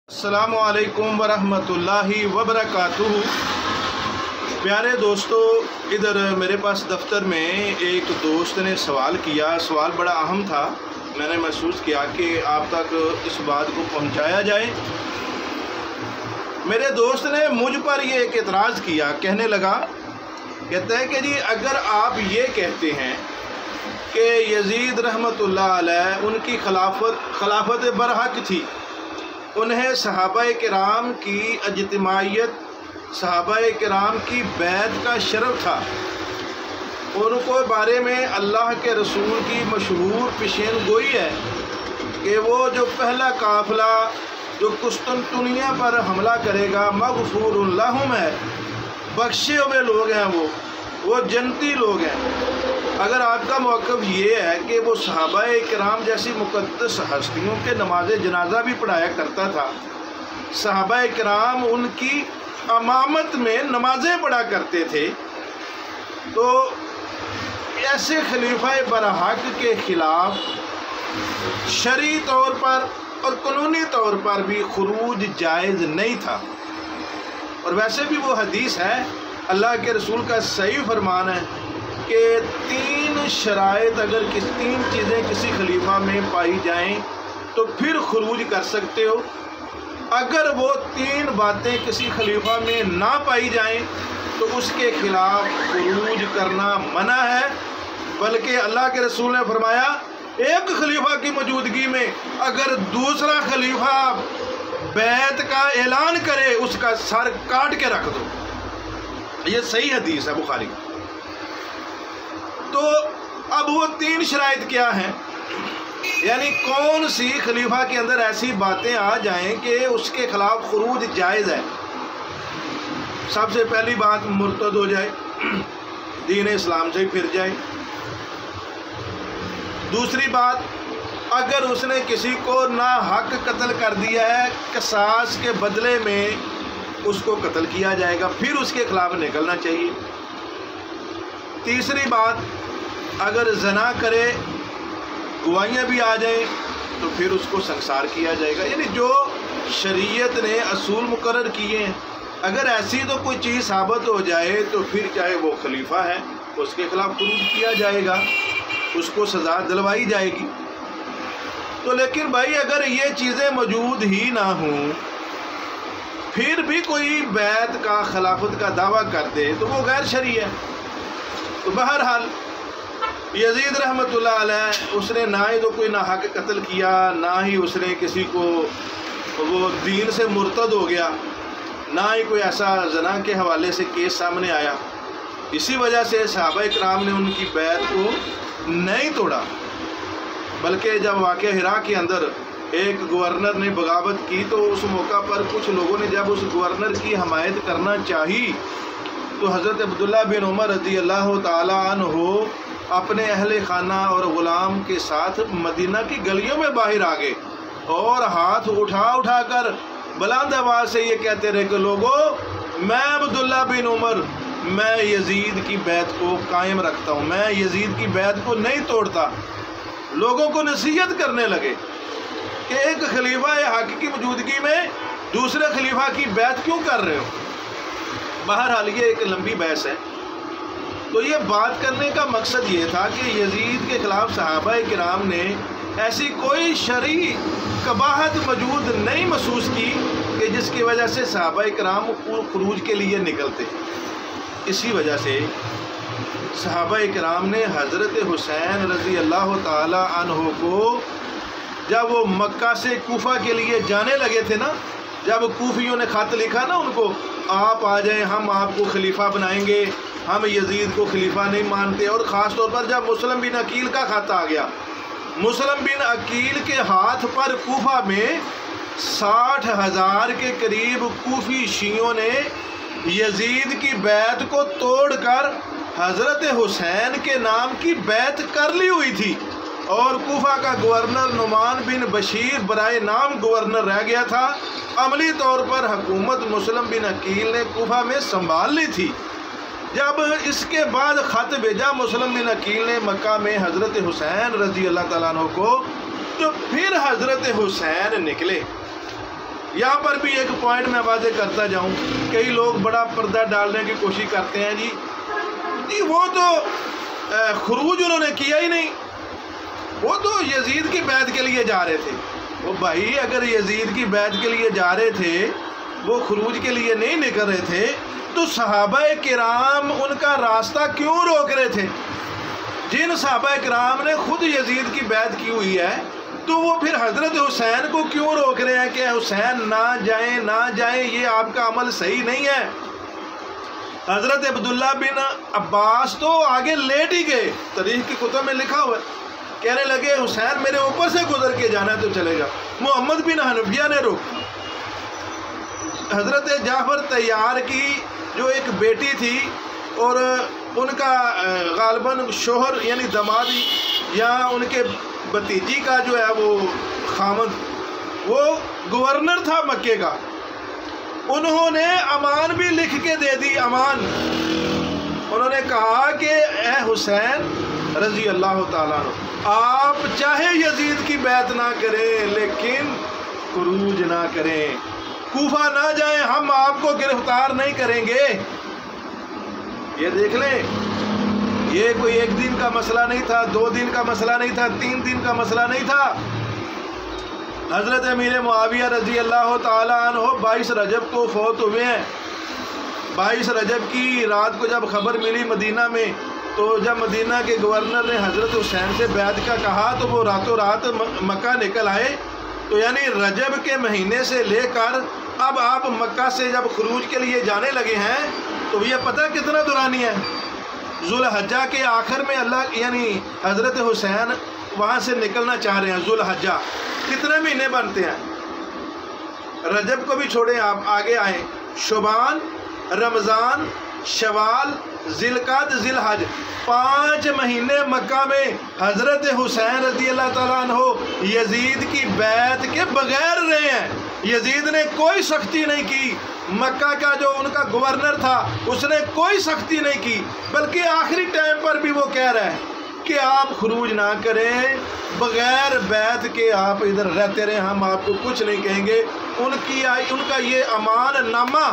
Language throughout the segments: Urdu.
السلام علیکم ورحمۃ وبرکاتہ۔ پیارے دوستو، ادھر میرے پاس دفتر میں ایک دوست نے سوال کیا۔ سوال بڑا اہم تھا۔ میں نے محسوس کیا کہ آپ تک اس بات کو پہنچایا جائے۔ میرے دوست نے مجھ پر یہ ایک اعتراض کیا، کہنے لگا، کہتا ہے کہ جی اگر آپ یہ کہتے ہیں کہ یزید رحمۃ اللہ علیہ ان کی خلافت برحق تھی، انہیں صحابہ کرام کی اجتماعیت، صحابہ کرام کی بیعت کا شرف تھا، ان کو بارے میں اللہ کے رسول کی مشہور پیشین گوئی ہے کہ وہ جو پہلا قافلہ جو قسطنطنیہ پر حملہ کرے گا مغفور لہم ہے، بخشے ہوئے لوگ ہیں، وہ جنتی لوگ ہیں۔ اگر آپ کا موقف یہ ہے کہ وہ صحابہ کرام جیسی مقدس ہستیوں کے نماز جنازہ بھی پڑھایا کرتا تھا، صحابہ کرام ان کی امامت میں نمازیں پڑھا کرتے تھے، تو ایسے خلیفہ برحق کے خلاف شرعی طور پر اور قانونی طور پر بھی خروج جائز نہیں تھا۔ اور ویسے بھی وہ حدیث ہے، اللہ کے رسول کا صحیح فرمان ہے کہ تین شرائط اگر تین چیزیں کسی خلیفہ میں پائی جائیں تو پھر خروج کر سکتے ہو۔ اگر وہ تین باتیں کسی خلیفہ میں نہ پائی جائیں تو اس کے خلاف خروج کرنا منع ہے، بلکہ اللہ کے رسول نے فرمایا ایک خلیفہ کی موجودگی میں اگر دوسرا خلیفہ بیعت کا اعلان کرے اس کا سر کاٹ کے رکھ دو۔ یہ صحیح حدیث ہے بخاری۔ تو اب وہ تین شرائط کیا ہیں، یعنی کون سی خلیفہ کے اندر ایسی باتیں آ جائیں کہ اس کے خلاف خروج جائز ہے؟ سب سے پہلی بات، مرتد ہو جائے، دین اسلام سے پھر جائے۔ دوسری بات، اگر اس نے کسی کو ناحق قتل کر دیا ہے، قصاص کے بدلے میں اس کو قتل کیا جائے گا، پھر اس کے خلاف نکلنا چاہیے۔ تیسری بات، اگر زنا کرے، گواہیاں بھی آ جائیں تو پھر اس کو سنسار کیا جائے گا۔ یعنی جو شریعت نے اصول مقرر کیے ہیں، اگر ایسی تو کوئی چیز ثابت ہو جائے تو پھر چاہے وہ خلیفہ ہے اس کے خلاف خروج کیا جائے گا، اس کو سزا دلوائی جائے گی۔ تو لیکن بھائی اگر یہ چیزیں موجود ہی نہ ہوں، پھر بھی کوئی بیعت کا، خلافت کا دعویٰ کر دے تو وہ غیر شرعی ہے۔ تو بہرحال یزید رحمۃ اللہ علیہ اس نے نہ ہی تو کوئی ناحق قتل کیا، نہ ہی اس نے کسی کو وہ دین سے مرتد ہو گیا، نہ ہی کوئی ایسا زنا کے حوالے سے کیس سامنے آیا۔ اسی وجہ سے صحابہ کرام نے ان کی بیعت کو نہیں توڑا، بلکہ جب واقعہ ہرا کے اندر ایک گورنر نے بغاوت کی تو اس موقع پر کچھ لوگوں نے جب اس گورنر کی حمایت کرنا چاہی تو حضرت عبداللہ بن عمر رضی اللہ تعالی عنہ اپنے اہل خانہ اور غلام کے ساتھ مدینہ کی گلیوں میں باہر آ گئے اور ہاتھ اٹھا کر بلند آواز سے یہ کہتے رہے کہ لوگو، میں عبداللہ بن عمر، میں یزید کی بیعت کو قائم رکھتا ہوں، میں یزید کی بیعت کو نہیں توڑتا۔ لوگوں کو نصیحت کرنے لگے کہ ایک خلیفہ حق کی موجودگی میں دوسرے خلیفہ کی بیعت کیوں کر رہے ہو؟ بہرحال یہ ایک لمبی بحث ہے۔ تو یہ بات کرنے کا مقصد یہ تھا کہ یزید کے خلاف صحابہ کرام نے ایسی کوئی شرعی قباحت موجود نہیں محسوس کی کہ جس کی وجہ سے صحابہ کرام خروج کے لیے نکلتے۔ اسی وجہ سے صحابہ کرام نے حضرت حسین رضی اللہ تعالی عنہ کو جب وہ مکہ سے کوفہ کے لیے جانے لگے تھے نا، جب کوفیوں نے خط لکھا نا ان کو، آپ آ جائیں، ہم آپ کو خلیفہ بنائیں گے، ہم یزید کو خلیفہ نہیں مانتے، اور خاص طور پر جب مسلم بن عقیل کا خط آ گیا، مسلم بن عقیل کے ہاتھ پر کوفہ میں 60,000 کے قریب کوفی شیعوں نے یزید کی بیعت کو توڑ کر حضرت حسین کے نام کی بیعت کر لی ہوئی تھی، اور کوفہ کا گورنر نعمان بن بشیر برائے نام گورنر رہ گیا تھا۔ عملی طور پر حکومت مسلم بن عقیل نے کوفہ میں سنبھال لی تھی۔ جب اس کے بعد خط بھیجا مسلم بن عقیل نے مکہ میں حضرت حسین رضی اللہ تعالیٰ عنہ کو، تو پھر حضرت حسین نکلے یہاں پر بھی ایک پوائنٹ میں واضح کرتا جاؤں، کئی لوگ بڑا پردہ ڈالنے کی کوشش کرتے ہیں جی وہ تو خروج انہوں نے کیا ہی نہیں، وہ تو یزید کی بیعت کے لیے جا رہے تھے۔ وہ بھائی اگر یزید کی بیعت کے لیے جا رہے تھے، وہ خروج کے لیے نہیں نکل رہے تھے، تو صحابہ کرام ان کا راستہ کیوں روک رہے تھے؟ جن صحابہ کرام نے خود یزید کی بیعت کی ہوئی ہے، تو وہ پھر حضرت حسین کو کیوں روک رہے ہیں کہ حسین نہ جائیں نہ جائیں، یہ آپ کا عمل صحیح نہیں ہے۔ حضرت عبداللہ بن عباس تو آگے لیٹ ہی گئے، تاریخ کی کتب میں لکھا ہوا ہے، کہنے لگے حسین میرے اوپر سے گزر کے جانا ہے تو چلے جا۔ محمد بن حنفیہ نے روکا۔ حضرت جعفر طیار کی جو ایک بیٹی تھی اور ان کا غالباً شوہر یعنی دمادی یا ان کے بھتیجی کا جو ہے وہ خامد، وہ گورنر تھا مکے کا، انہوں نے امان بھی لکھ کے دے دی، امان۔ انہوں نے کہا کہ اے حسین رضی اللہ تعالیٰ عنہ، آپ چاہے یزید کی بیعت نہ کریں لیکن خروج نہ کریں، کوفہ نہ جائیں، ہم آپ کو گرفتار نہیں کریں گے۔ یہ دیکھ لیں، یہ کوئی ایک دن کا مسئلہ نہیں تھا، 2 دن کا مسئلہ نہیں تھا، 3 دن کا مسئلہ نہیں تھا۔ حضرت امیر معاویہ رضی اللہ تعالیٰ عنہ 22 رجب کو فوت ہوئے ہیں۔ 22 رجب کی رات کو جب خبر ملی مدینہ میں، تو جب مدینہ کے گورنر نے حضرت حسین سے بیعت کا کہا تو وہ راتوں رات مکہ نکل آئے۔ تو یعنی رجب کے مہینے سے لے کر اب آپ مکہ سے جب خروج کے لیے جانے لگے ہیں، تو یہ پتہ کتنا دورانی ہے، ذوالحجہ کے آخر میں اللہ یعنی حضرت حسین وہاں سے نکلنا چاہ رہے ہیں۔ ذوالحجہ کتنے مہینے بنتے ہیں؟ رجب کو بھی چھوڑیں، آپ آگے آئیں، شعبان، رمضان، شوال، ذی القعدہ، ذی الحج، 5 مہینے مکہ میں حضرت حسین رضی اللہ تعالیٰ عنہ یزید کی بیعت کے بغیر رہے ہیں۔ یزید نے کوئی سختی نہیں کی، مکہ کا جو ان کا گورنر تھا اس نے کوئی سختی نہیں کی، بلکہ آخری ٹائم پر بھی وہ کہہ رہے ہیں کہ آپ خروج نہ کریں، بغیر بیعت کے آپ ادھر رہتے رہیں، ہم آپ کو کچھ نہیں کہیں گے۔ ان کا یہ امان نامہ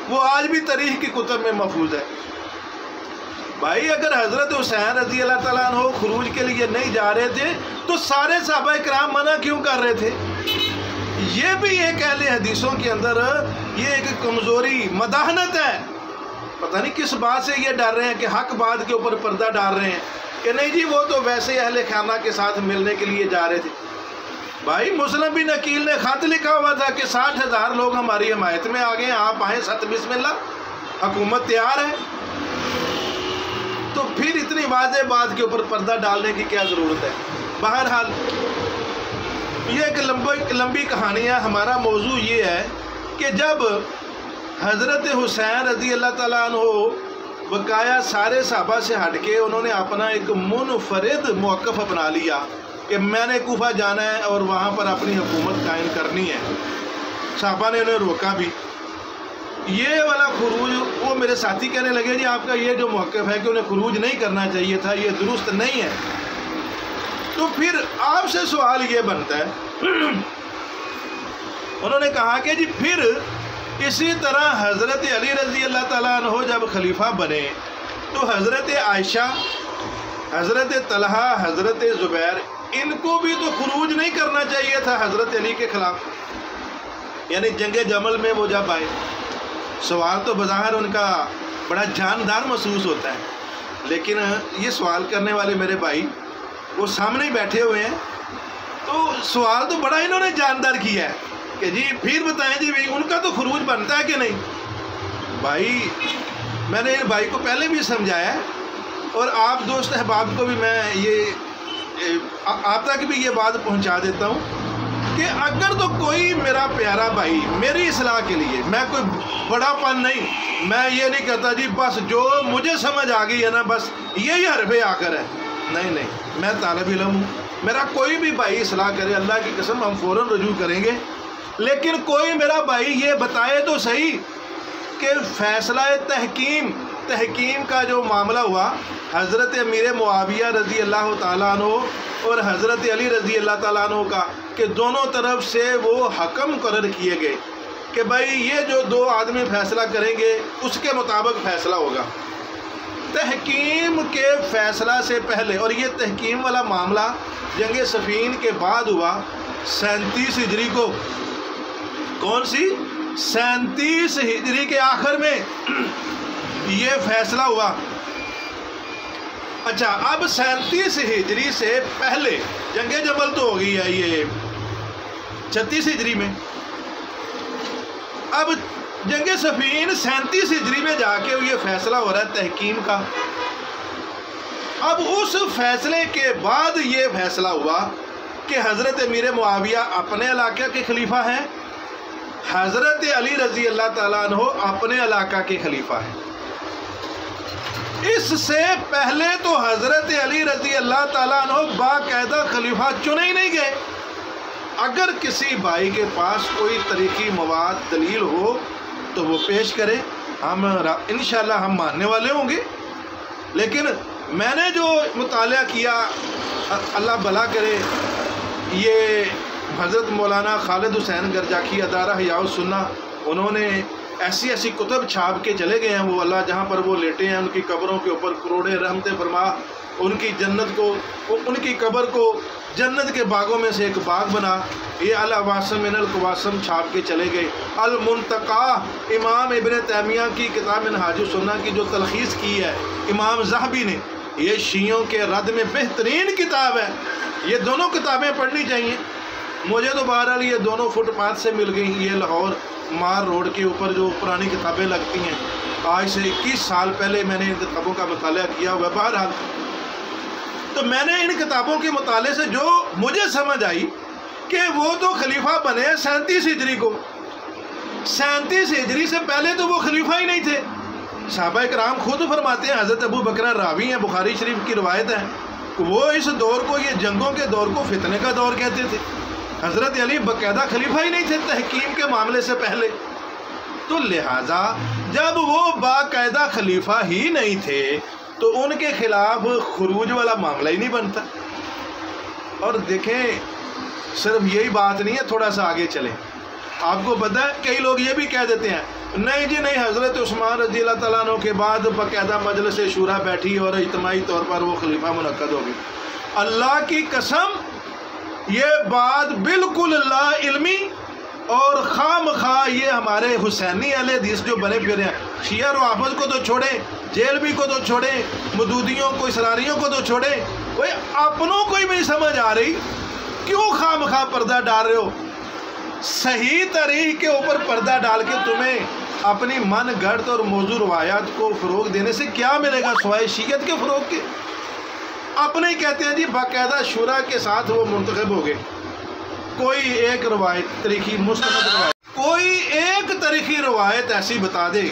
وہ آج بھی تاریخ کی کتب میں محفوظ ہے۔ بھائی اگر حضرت حسین رضی اللہ تعالیٰ عنہ خروج کے لیے نہیں جا رہے تھے تو سارے صحابہ کرام منع کیوں کر رہے تھے؟ یہ بھی ایک اہل حدیثوں کے اندر یہ ایک کمزوری مداحنت ہے۔ پتہ نہیں کس بات سے یہ ڈر رہے ہیں کہ حق بات کے اوپر پردہ ڈال رہے ہیں کہ نہیں جی وہ تو ویسے اہل خانہ کے ساتھ ملنے کے لیے جا رہے تھے۔ بھائی مسلم بن عقیل نے خط لکھا ہوا تھا کہ 60,000 لوگ ہماری حمایت میں آ گئے، آپ آئیں، ست بسم اللہ، حکومت تیار ہے۔ تو پھر اتنی واضح بات کے اوپر پردہ ڈالنے کی کیا ضرورت ہے؟ بہرحال یہ ایک لمبی کہانی ہے۔ ہمارا موضوع یہ ہے کہ جب حضرت حسین رضی اللہ تعالیٰ عنہ بقایا سارے صحابہ سے ہٹ کے انہوں نے اپنا ایک منفرد موقف اپنا لیا کہ میں نے کوفہ جانا ہے اور وہاں پر اپنی حکومت قائم کرنی ہے، صحابہ نے انہیں روکا بھی۔ یہ والا خروج، وہ میرے ساتھی کہنے لگے جی آپ کا یہ جو موقف ہے کہ انہیں خروج نہیں کرنا چاہیے تھا، یہ درست نہیں ہے۔ تو پھر آپ سے سوال یہ بنتا ہے، انہوں نے کہا کہ جی پھر اسی طرح حضرت علی رضی اللہ تعالیٰ عنہ جب خلیفہ بنے تو حضرت عائشہ، حضرت طلحہ، حضرت زبیر، ان کو بھی تو خروج نہیں کرنا چاہیے تھا حضرت علی کے خلاف، یعنی جنگ جمل میں وہ جب آئے۔ سوال تو بظاہر ان کا بڑا جاندار محسوس ہوتا ہے، لیکن یہ سوال کرنے والے میرے بھائی وہ سامنے ہی بیٹھے ہوئے ہیں، تو سوال تو بڑا انہوں نے جاندار کیا ہے کہ جی پھر بتائیں جی ان کا تو خروج بنتا ہے کہ نہیں۔ بھائی میں نے ان بھائی کو پہلے بھی سمجھایا ہے، اور آپ دوست احباب کو بھی میں یہ آپ تک بھی یہ بات پہنچا دیتا ہوں کہ اگر تو کوئی میرا پیارا بھائی میری اصلاح کے لیے، میں کوئی بڑا پن نہیں، میں یہ نہیں کہتا جی بس جو مجھے سمجھ آ گئی ہے نا بس یہی حرف آخر ہے، نہیں نہیں، میں طالب علم ہوں، میرا کوئی بھی بھائی اصلاح کرے اللہ کی قسم ہم فوراً رجوع کریں گے، لیکن کوئی میرا بھائی یہ بتائے تو صحیح کہ فیصلہ تحکیم تحکیم کا جو معاملہ ہوا حضرت امیر معاویہ رضی اللہ تعالیٰ عنہ اور حضرت علی رضی اللہ تعالیٰ عنہ کا، کہ دونوں طرف سے وہ حکم مقرر کیے گئے کہ بھائی یہ جو دو آدمی فیصلہ کریں گے اس کے مطابق فیصلہ ہوگا۔ تحکیم کے فیصلہ سے پہلے، اور یہ تحکیم والا معاملہ جنگ صفین کے بعد ہوا 37 ہجری کو۔ کون سی؟ 37 ہجری کے آخر میں یہ فیصلہ ہوا۔ اچھا، اب 37 ہجری سے پہلے جنگ جمل تو ہو گئی ہے یہ 36 ہجری میں، اب جنگ صفین 37 ہجری میں جا کے یہ فیصلہ ہو رہا ہے تحکیم کا۔ اب اس فیصلے کے بعد یہ فیصلہ ہوا کہ حضرت امیر معاویہ اپنے علاقہ کے خلیفہ ہیں، حضرت علی رضی اللہ تعالیٰ عنہ اپنے علاقہ کے خلیفہ ہیں۔ اس سے پہلے تو حضرت علی رضی اللہ تعالیٰ عنہ باقاعدہ خلیفہ چنے ہی نہیں گئے۔ اگر کسی بھائی کے پاس کوئی تاریخی مواد دلیل ہو تو وہ پیش کرے، ہم انشاءاللہ ہم ماننے والے ہوں گے۔ لیکن میں نے جو مطالعہ کیا، اللہ بھلا کرے، یہ حضرت مولانا خالد حسین گرجاکی ادارہ احیاء السنہ، انہوں نے ایسی ایسی کتب چھاپ کے چلے گئے ہیں، وہ اللہ جہاں پر وہ لیٹے ہیں ان کی قبروں کے اوپر کروڑے رحمتیں فرما، ان کی جنت کو، ان کی قبر کو جنت کے باغوں میں سے ایک باغ بنا۔ یہ العواسم من القواسم چھاپ کے چلے گئے۔ المنتقا، امام ابن تیمیہ کی کتاب منہاج السنہ کی جو تلخیص کی ہے امام ذہبی نے، یہ شیعوں کے رد میں بہترین کتاب ہے۔ یہ دونوں کتابیں پڑھنی چاہیے۔ مجھے تو بہرحال یہ دونوں فٹ پاتھ سے مل گئی، یہ لاہور مار روڈ کے اوپر جو پرانی کتابیں لگتی ہیں، آج سے 21 سال پہلے میں نے ان کتابوں کا مطالعہ کیا ہوا ہے۔ بہرحال تو میں نے ان کتابوں کے مطالعے سے جو مجھے سمجھ آئی کہ وہ تو خلیفہ بنے 37 ہجری کو۔ 37 ہجری سے پہلے تو وہ خلیفہ ہی نہیں تھے۔ صحابہ کرام خود فرماتے ہیں، حضرت ابو بکر راوی ہیں، بخاری شریف کی روایت ہے، وہ اس دور کو، یہ جنگوں کے دور کو فتنے کا دور کہتے تھے۔ حضرت علی باقاعدہ خلیفہ ہی نہیں تھے تحکیم کے معاملے سے پہلے، تو لہٰذا جب وہ باقاعدہ خلیفہ ہی نہیں تھے تو ان کے خلاف خروج والا معاملہ ہی نہیں بنتا۔ اور دیکھیں، صرف یہی بات نہیں ہے، تھوڑا سا آگے چلیں۔ آپ کو پتہ ہے کئی لوگ یہ بھی کہہ دیتے ہیں، نہیں جی نہیں، حضرت عثمان رضی اللہ تعالیٰ عنہ کے بعد باقاعدہ مجلس شورا بیٹھی اور اجتماعی طور پر وہ خلیفہ منعقد ہو گئی۔ اللہ کی قسم، یہ بات بالکل لا علمی اور خام خواہ یہ ہمارے حسینی اہل حدیث جو بنے پھرے ہیں، شیعہ روافض کو تو چھوڑیں، جیلوی کو تو چھوڑیں، مدودیوں کو، اسراریوں کو تو چھوڑیں، کوئی اپنوں کو ہی نہیں سمجھ آ رہی، کیوں خام خواہ پردہ ڈال رہے ہو؟ صحیح تاریخ کے اوپر پردہ ڈال کے تمہیں اپنی من گھڑت اور موضوع روایات کو فروغ دینے سے کیا ملے گا سوائے شیعت کے فروغ کے؟ اپنے ہی کہتے ہیں جی باقاعدہ شورا کے ساتھ وہ منتخب ہو گئے۔ کوئی ایک روایت تاریخی مستند روایت، کوئی ایک تاریخی روایت ایسی بتا دے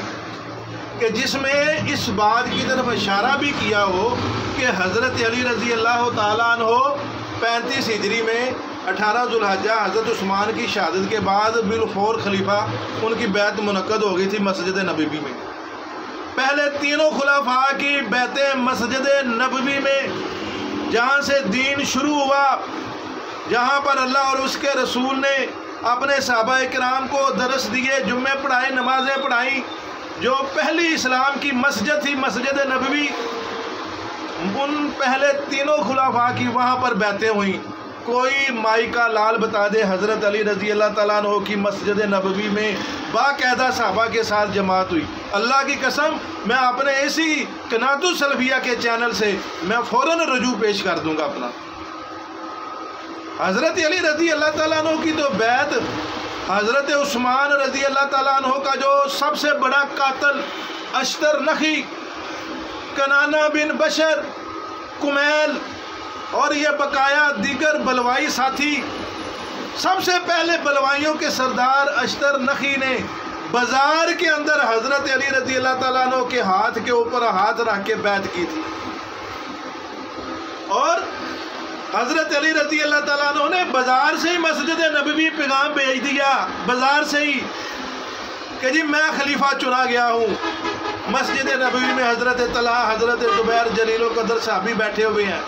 کہ جس میں اس بات کی طرف اشارہ بھی کیا ہو کہ حضرت علی رضی اللہ تعالیٰ عنہ 35 ہجری میں 18 ذوالحجہ حضرت عثمان کی شہادت کے بعد بالفور خلیفہ ان کی بیعت منعقد ہو گئی تھی مسجد نبوی میں۔ پہلے تینوں خلفاء کی بیعتیں مسجد نبوی میں، جہاں سے دین شروع ہوا، جہاں پر اللہ اور اس کے رسول نے اپنے صحابہ کرام کو درس دیے، جمعے پڑھائے، نمازیں پڑھائیں، جو پہلی اسلام کی مسجد تھی مسجد نبوی، ان پہلے تینوں خلفاء کی وہاں پر بیعتیں ہوئیں۔ کوئی مائی کا لال بتا دے حضرت علی رضی اللہ تعالیٰ عنہ کی مسجد نبوی میں باقاعدہ صحابہ کے ساتھ جماعت ہوئی۔ اللہ کی قسم، میں اپنے اسی قناۃ السلفیہ کے چینل سے میں فوراً رجوع پیش کر دوں گا اپنا۔ حضرت علی رضی اللہ تعالیٰ عنہ کی تو بیعت حضرت عثمان رضی اللہ تعالیٰ عنہ کا جو سب سے بڑا قاتل اشتر نخی، کنانہ بن بشر، کمیل اور یہ بقایا دیگر بلوائی ساتھی، سب سے پہلے بلوائیوں کے سردار اشتر نخی نے بازار کے اندر حضرت علی رضی اللہ تعالیٰ عنہ کے ہاتھ کے اوپر ہاتھ رکھ کے بیعت کی تھی، اور حضرت علی رضی اللہ تعالیٰ عنہ نے بازار سے ہی مسجد نبوی پیغام بھیج دیا، بازار سے ہی، کہ جی میں خلیفہ چنا گیا ہوں، مسجد نبوی میں حضرت طلحہ، حضرت زبیر جلیل القدر صحابی بیٹھے ہوئے ہیں،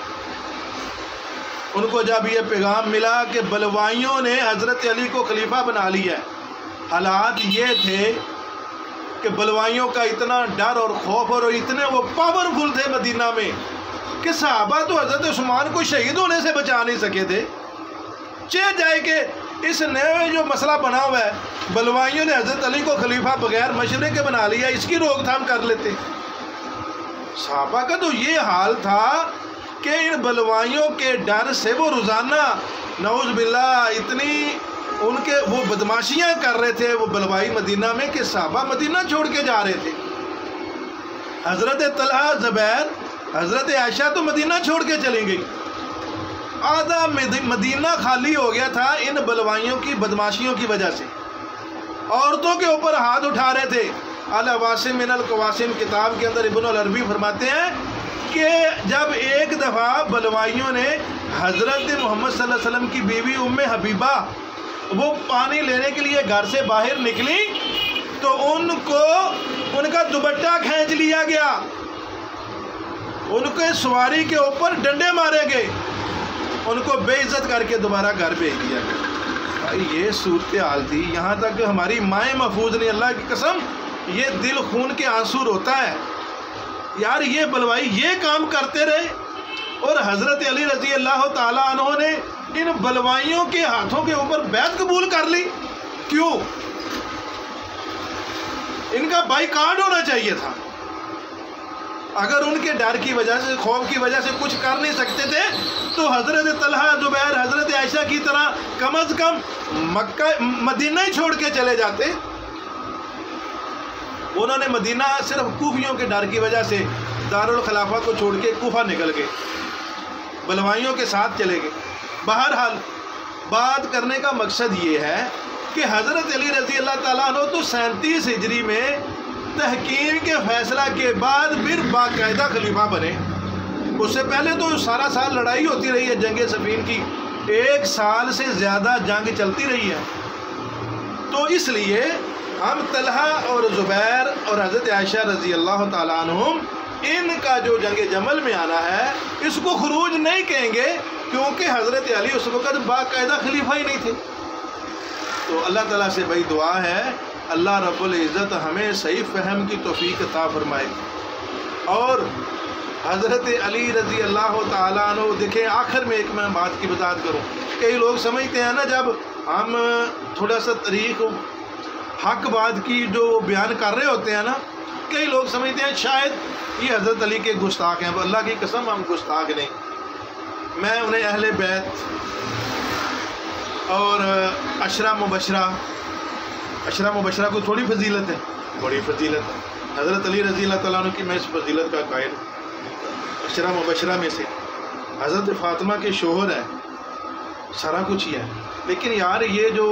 ان کو جب یہ پیغام ملا کہ بلوائیوں نے حضرت علی کو خلیفہ بنا لیا ہے، حالات یہ تھے کہ بلوائیوں کا اتنا ڈر اور خوف اور اتنے وہ پاورفل تھے مدینہ میں کہ صحابہ تو حضرت عثمان کو شہید ہونے سے بچا نہیں سکے تھے۔ چاہ جائے کہ اس نئے جو مسئلہ بنا ہوا ہے، بلوائیوں نے حضرت علی کو خلیفہ بغیر مشورے کے بنا لیا، اس کی روک تھام کر لیتے۔ صحابہ کا تو یہ حال تھا کہ ان بلوائیوں کے ڈر سے وہ روزانہ نعوذ باللہ اتنی ان کے وہ بدماشیاں کر رہے تھے وہ بلوائی مدینہ میں کہ صحابہ مدینہ چھوڑ کے جا رہے تھے۔ حضرت طلحہ، زبیر، حضرت عائشہ تو مدینہ چھوڑ کے چلی گئی، آدھا مدینہ خالی ہو گیا تھا ان بلوائیوں کی بدماشیوں کی وجہ سے۔ عورتوں کے اوپر ہاتھ اٹھا رہے تھے۔ العواسم من القواسم کتاب کے اندر ابن العربی فرماتے ہیں کہ جب ایک دفعہ بلوائیوں نے حضرت محمد صلی اللہ علیہ وسلم کی بیوی ام حبیبہ وہ پانی لینے کے لیے گھر سے باہر نکلی تو ان کا دوپٹہ کھینچ لیا گیا، ان کے سواری کے اوپر ڈنڈے مارے گئے، ان کو بے عزت کر کے دوبارہ گھر بھیج دیا گیا۔ بھائی یہ صورتحال تھی، یہاں تک کہ ہماری مائیں محفوظ نہیں، اللہ کی قسم یہ دل خون کے آنسو روتا ہے یار، یہ بلوائی یہ کام کرتے رہے اور حضرت علی رضی اللہ تعالیٰ عنہ نے ان بلوائیوں کے ہاتھوں کے اوپر بیعت قبول کر لی۔ کیوں؟ ان کا بائیکاٹ ہونا چاہیے تھا۔ اگر ان کے ڈر کی وجہ سے، خوف کی وجہ سے کچھ کر نہیں سکتے تھے تو حضرت طلحہ، زبیر، حضرت عائشہ کی طرح کم از کم مدینہ ہی چھوڑ کے چلے جاتے۔ انہوں نے مدینہ صرف کوفیوں کے ڈر کی وجہ سے دارالخلافہ کو چھوڑ کے کوفہ نکل گئے، بلوائیوں کے ساتھ چلے گئے۔ بہرحال بات کرنے کا مقصد یہ ہے کہ حضرت علی رضی اللہ تعالیٰ عنہ تو 37 ہجری میں تحکیم کے فیصلہ کے بعد پھر باقاعدہ خلیفہ بنے۔ اس سے پہلے تو سارا سال لڑائی ہوتی رہی ہے، جنگ صفین کی 1 سال سے زیادہ جنگ چلتی رہی ہے۔ تو اس لیے ہم طلحہ اور زبیر اور حضرت عائشہ رضی اللہ تعالیٰ عنہم ان کا جو جنگ جمل میں آنا ہے اس کو خروج نہیں کہیں گے، کیونکہ حضرت علی اس وقت باقاعدہ خلیفہ ہی نہیں تھے۔ تو اللہ تعالیٰ سے بھائی دعا ہے اللہ رب العزت ہمیں صحیح فہم کی توفیق عطا فرمائے۔ اور حضرت علی رضی اللہ تعالیٰ عنہ، دیکھیں آخر میں ایک میں بات کی وضاحت کروں، کئی لوگ سمجھتے ہیں نا جب ہم تھوڑا سا تاریخ حق بات کی جو بیان کر رہے ہوتے ہیں نا، کئی لوگ سمجھتے ہیں شاید یہ حضرت علی کے گستاخ ہیں۔ اللہ کی قسم ہم گستاخ نہیں، میں انہیں اہل بیت اور عشرہ مبشرہ کو تھوڑی فضیلت ہے، بڑی فضیلت ہے۔ حضرت علی رضی اللہ تعالیٰ عنہ کی میں اس فضیلت کا قائل ہوں۔ عشرہ مبشرہ میں سے حضرت فاطمہ کے شوہر ہیں، سارا کچھ ہی ہے، لیکن یار یہ جو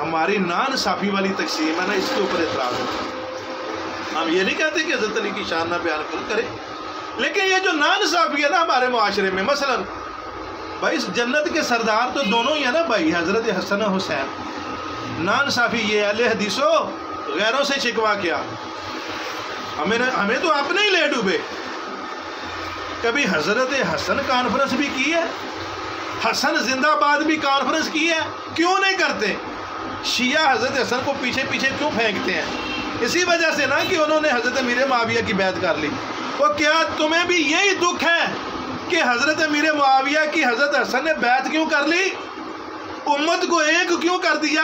ہماری نان صافی والی تقسیم ہے نا، اس کے اوپر اعتراض ہے۔ ہم یہ نہیں کہتے کہ حضرت علی کی شان نہ بیان کرے، لیکن یہ جو نان صافی ہے نا ہمارے معاشرے میں، مثلا بھائی اس جنت کے سردار تو دونوں ہی ہیں نا بھائی، حضرت حسن و حسین۔ نان صافی یہ اہل حدیثوں غیروں سے شکوا کیا، ہمیں تو اپنے ہی لے ڈوبے۔ کبھی حضرت حسن کانفرنس بھی کی ہے، حسن زندہ باد بھی کانفرنس کی ہے، کیوں نہیں کرتے؟ شیعہ حضرت حسن کو پیچھے پیچھے کیوں پھینکتے ہیں؟ اسی وجہ سے نا کہ انہوں نے حضرت امیر معاویہ کی بیعت کر لی۔ وہ کیا تمہیں بھی یہی دکھ ہے کہ حضرت امیر معاویہ کی حضرت حسن نے بیعت کیوں کر لی؟ امت کو ایک کیوں کر دیا؟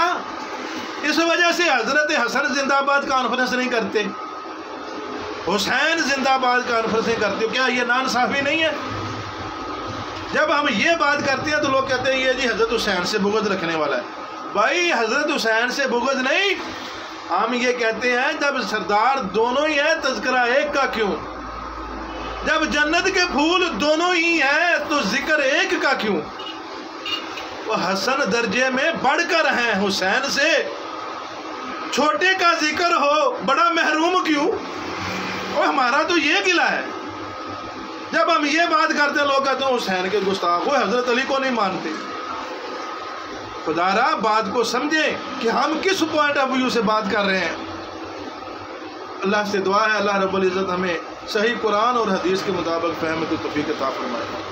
اس وجہ سے حضرت حسن زندہ باد کانفرنس نہیں کرتے، حسین زندہ باد کانفرنس نہیں کرتے۔ کیا یہ نان صافی نہیں ہے؟ جب ہم یہ بات کرتے ہیں تو لوگ کہتے ہیں یہ جی حضرت حسین سے بغض رکھنے والا ہے۔ بھائی حضرت حسین سے بغض نہیں، ہم یہ کہتے ہیں جب سردار دونوں ہی ہیں تذکرہ ایک کا کیوں؟ جب جنت کے پھول دونوں ہی ہیں تو ذکر ایک کا کیوں؟ وہ حسن درجے میں بڑھ کر ہیں حسین سے، چھوٹے کا ذکر ہو بڑا محروم کیوں؟ وہ ہمارا تو یہ گلہ ہے۔ جب ہم یہ بات کرتے ہیں لوگ کہتے ہیں حسین کے گستاخ، وہ حضرت علی کو نہیں مانتے۔ خدا را بات کو سمجھیں کہ ہم کس پوائنٹ آف ویو سے بات کر رہے ہیں۔ اللہ سے دعا ہے اللہ رب العزت ہمیں صحیح قرآن اور حدیث کے مطابق فہم و توفیق عطا فرمائے۔